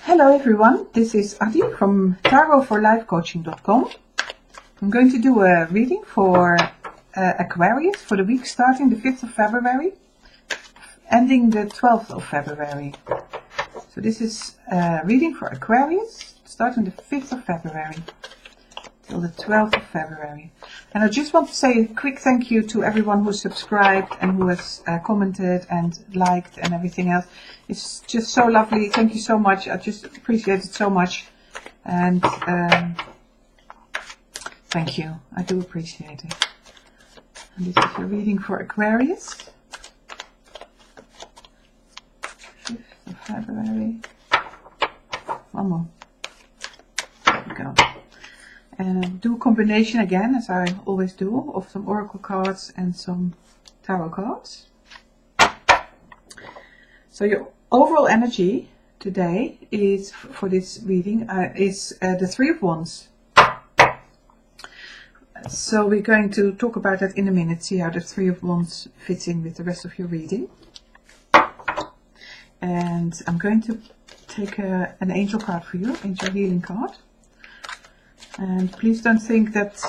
Hello everyone, this is Adi from tarotforlifecoaching.com. I'm going to do a reading for Aquarius for the week starting the 5th of February, ending the 12th of February. So this is a reading for Aquarius starting the 5th of February till the 12th of February. And I just want to say a quick thank you to everyone who subscribed and who has commented and liked and everything else. It's just so lovely. Thank you so much. I just appreciate it so much. And thank you. I do appreciate it. And this is a reading for Aquarius. 5th of February. One more. There we go. And do a combination again, as I always do, of some oracle cards and some tarot cards. So your overall energy today is, for this reading, is the Three of Wands. So we're going to talk about that in a minute, see how the Three of Wands fits in with the rest of your reading. And I'm going to take an angel card for you, angel healing card. And please don't think that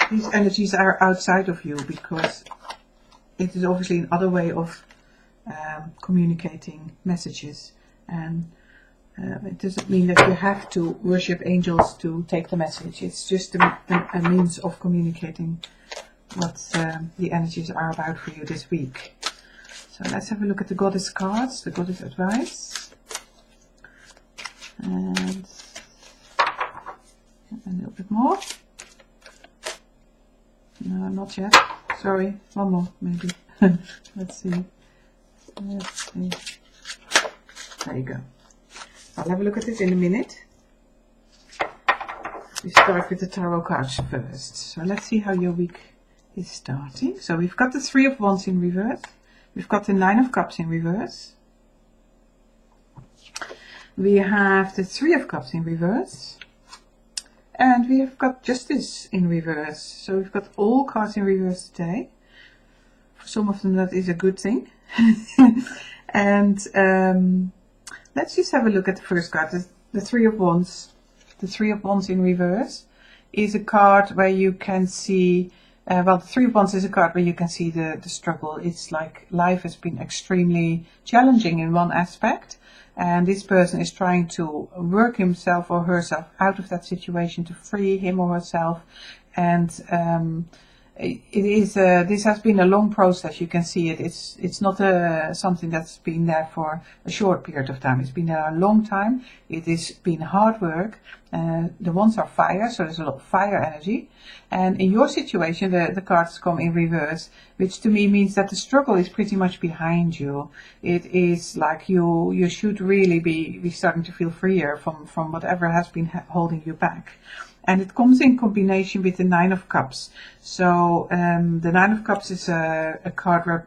these energies are outside of you, because it is obviously another way of communicating messages. And it doesn't mean that you have to worship angels to take the message. It's just a means of communicating what the energies are about for you this week. So let's have a look at the goddess cards, the goddess advice. And a little bit more. No, not yet. Sorry, one more maybe. Let's see. Let's see. There you go. I'll have a look at it in a minute. We start with the tarot cards first. So let's see how your week is starting. So we've got the Three of Wands in reverse. We've got the Nine of Cups in reverse. We have the Three of Cups in reverse. And we have got Justice in reverse. So we've got all cards in reverse today. For some of them that is a good thing. And let's just have a look at the first card. The Three of Wands. The Three of Wands in reverse is a card where you can see, well, the Three of Wands is a card where you can see the struggle. It's like life has been extremely challenging in one aspect. And this person is trying to work himself or herself out of that situation, to free him or herself. And this has been a long process. You can see it. It's not something that's been there for a short period of time. It's been there a long time. It has been hard work. The wands are fire, so there's a lot of fire energy. And in your situation, the cards come in reverse, which to me means that the struggle is pretty much behind you. It is like you should really be starting to feel freer from whatever has been holding you back. And it comes in combination with the Nine of Cups. So the Nine of Cups is a card where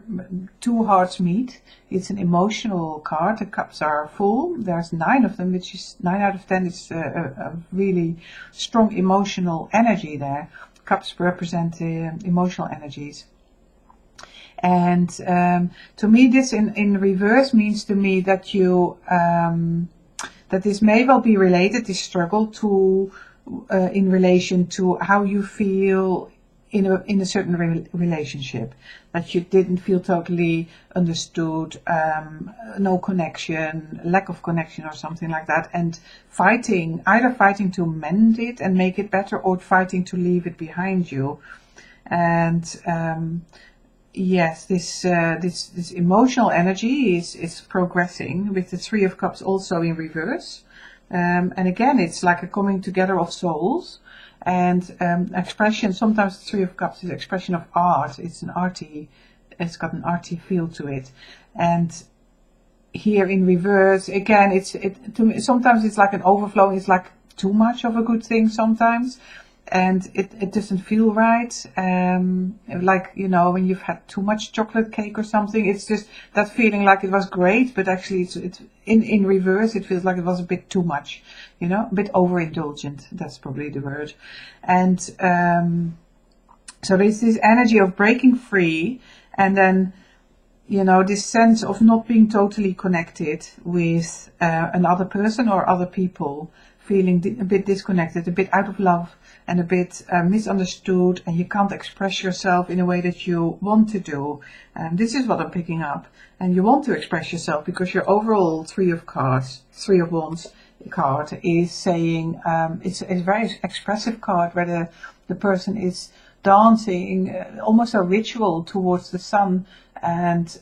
two hearts meet. It's an emotional card. The cups are full. There's 9 of them, which is 9 out of 10 is a really strong emotional energy there. Cups represent emotional energies. And to me, this in reverse means to me that you that this may well be related, this struggle, to in relation to how you feel in a certain relationship, that you didn't feel totally understood, no connection, lack of connection or something like that, and either fighting to mend it and make it better, or fighting to leave it behind you. And yes, this emotional energy is progressing with the Three of Cups also in reverse. And again, it's like a coming together of souls and expression. Sometimes the Three of Cups is expression of art. It's got an arty feel to it. And here in reverse, again, to me, sometimes it's like an overflow. It's like too much of a good thing sometimes. And it doesn't feel right. Like, you know, when you've had too much chocolate cake or something, it's just that feeling like it was great, but actually it's in reverse, it feels like it was a bit too much, you know, a bit overindulgent. That's probably the word. And so there's this energy of breaking free, and then you know, this sense of not being totally connected with another person or other people, feeling a bit disconnected, a bit out of love, and a bit misunderstood, and you can't express yourself in a way that you want to do. This is what I'm picking up. And you want to express yourself because your overall Three of Wands card is saying, it's a very expressive card where the person is dancing, almost a ritual towards the sun, and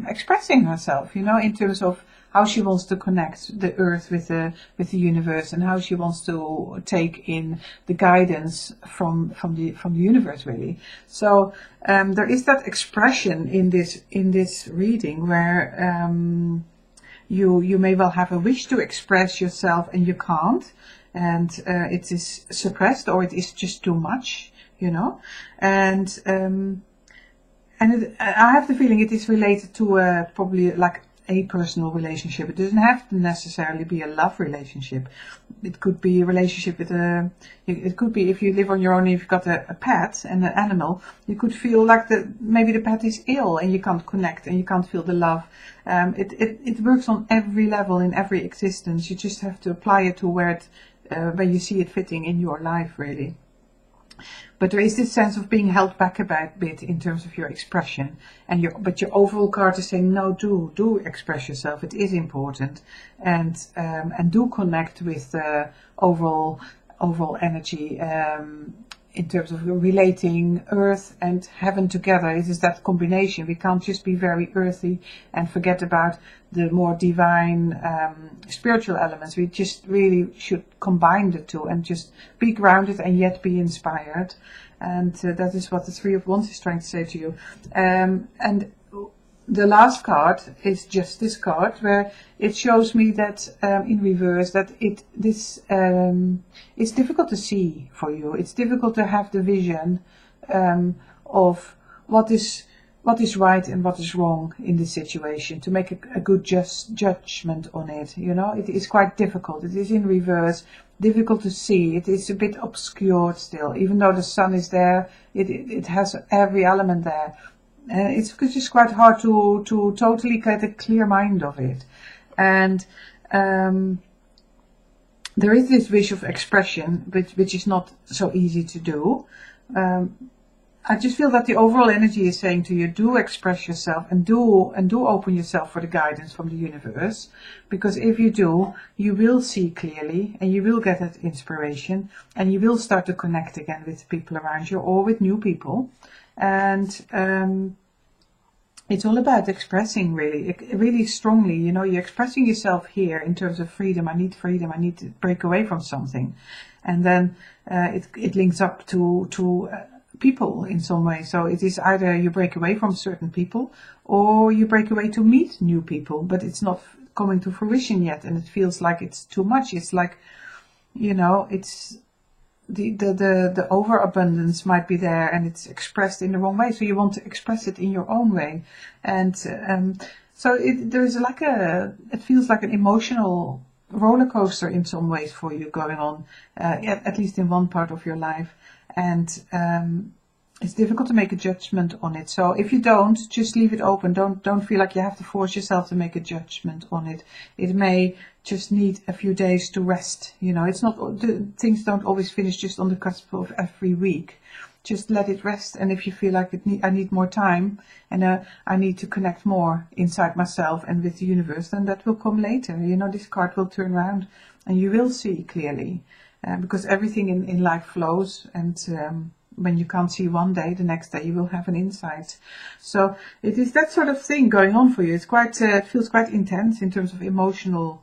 expressing herself, you know, in terms of how she wants to connect the earth with the universe, and how she wants to take in the guidance from the universe, really. So there is that expression in this reading where you may well have a wish to express yourself and you can't, and it is suppressed, or it is just too much, you know. And I have the feeling it is related to probably like a personal relationship. It doesn't have to necessarily be a love relationship. It could be a relationship with it could be if you live on your own, if you've got a pet and an animal, you could feel like maybe the pet is ill and you can't connect and you can't feel the love. It works on every level in every existence. You just have to apply it to where you see it fitting in your life, really. But there is this sense of being held back a bit in terms of your expression, but your overall card is saying, no, do express yourself. It is important, and do connect with the overall energy in terms of relating earth and heaven together. It is that combination. We can't just be very earthy and forget about the more divine spiritual elements. We just really should combine the two and just be grounded and yet be inspired. And that is what the Three of Wands is trying to say to you. And the last card is Justice card, where it shows me that in reverse that it's difficult to see for you. It's difficult to have the vision of what is right and what is wrong in this situation, to make a good judgment on it. You know, it is quite difficult. It is in reverse, difficult to see. It is a bit obscured still, even though the sun is there. It has every element there. It's just quite hard to totally get a clear mind of it. And there is this wish of expression, which is not so easy to do. I just feel that the overall energy is saying to you, do express yourself and do open yourself for the guidance from the universe. Because if you do, you will see clearly and you will get that inspiration and you will start to connect again with people around you or with new people. And it's all about expressing really strongly. You know, you're expressing yourself here in terms of freedom. I need freedom. I need to break away from something. And then it links up to people in some way. So it is either you break away from certain people or you break away to meet new people, but it's not coming to fruition yet. And it feels like it's too much. It's like, you know, it's the overabundance might be there and it's expressed in the wrong way. So you want to express it in your own way. And so there's like it feels like an emotional roller coaster in some ways for you going on, at least in one part of your life. And it's difficult to make a judgment on it. So if you don't, just leave it open. Don't feel like you have to force yourself to make a judgment on it. It may just need a few days to rest. You know, it's not, things don't always finish just on the cusp of every week. Just let it rest. And if you feel like I need more time and I need to connect more inside myself and with the universe, then that will come later. You know, this card will turn around and you will see clearly. Because everything in life flows, and when you can't see one day, the next day you will have an insight. So it is that sort of thing going on for you. It's quite, it feels quite intense in terms of emotional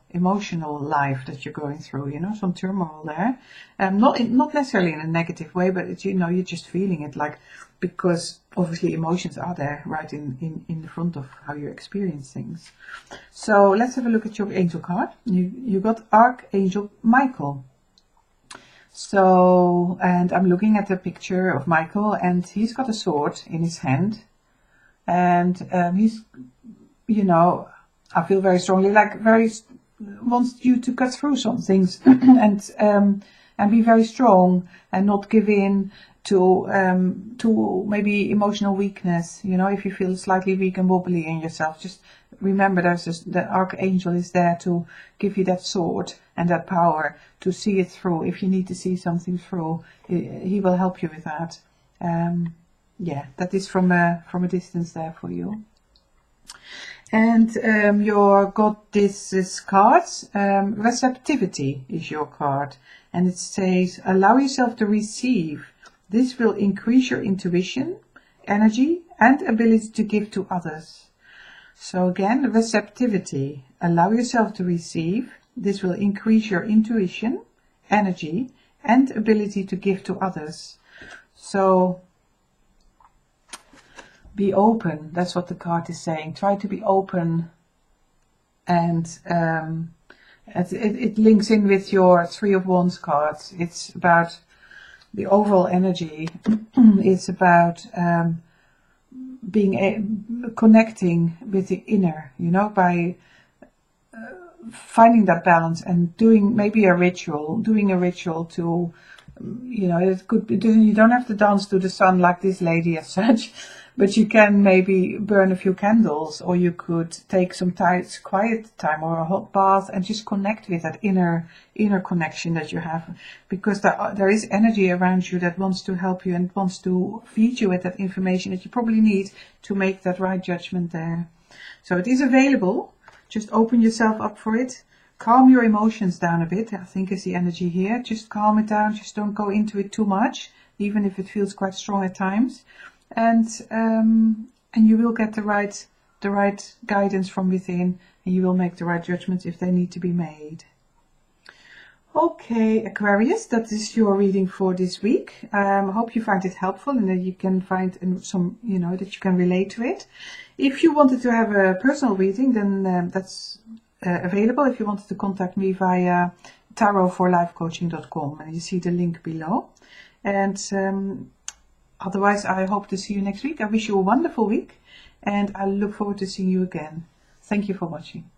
life that you're going through. You know, some turmoil there, not necessarily in a negative way, but it's, you know, you're just feeling it, like, because obviously emotions are there right in the front of how you experience things. So let's have a look at your angel card. You got Archangel Michael. So, and I'm looking at the picture of Michael, and he's got a sword in his hand, and he's, you know, I feel very strongly like wants you to cut through some things and be very strong and not give in, to maybe emotional weakness. You know, if you feel slightly weak and wobbly in yourself, just remember the archangel is there to give you that sword and that power to see it through. If you need to see something through, he will help you with that. Yeah, that is from a distance there for you. And you got this cards. Receptivity is your card, and it says, allow yourself to receive. This will increase your intuition, energy, and ability to give to others. So again, receptivity. Allow yourself to receive. This will increase your intuition, energy, and ability to give to others. So be open. That's what the card is saying. Try to be open, and it links in with your Three of Wands cards. It's about the overall energy. It's about connecting with the inner, you know, by finding that balance and doing maybe a ritual, to, you know, it could be, you don't have to dance to the sun like this lady as such, but you can maybe burn a few candles, or you could take some quiet time or a hot bath and just connect with that inner connection that you have, because there is energy around you that wants to help you and wants to feed you with that information that you probably need to make that right judgment there. So it is available. Just open yourself up for it. Calm your emotions down a bit, I think is the energy here. Just calm it down. Just don't go into it too much, even if it feels quite strong at times. And you will get the right guidance from within, and you will make the right judgments if they need to be made. Okay, Aquarius, that is your reading for this week. I hope you find it helpful and that you can find some, you know, that you can relate to it. If you wanted to have a personal reading, then that's available. If you wanted to contact me via tarotforlifecoaching.com, and you see the link below. And otherwise, I hope to see you next week. I wish you a wonderful week, and I look forward to seeing you again. Thank you for watching.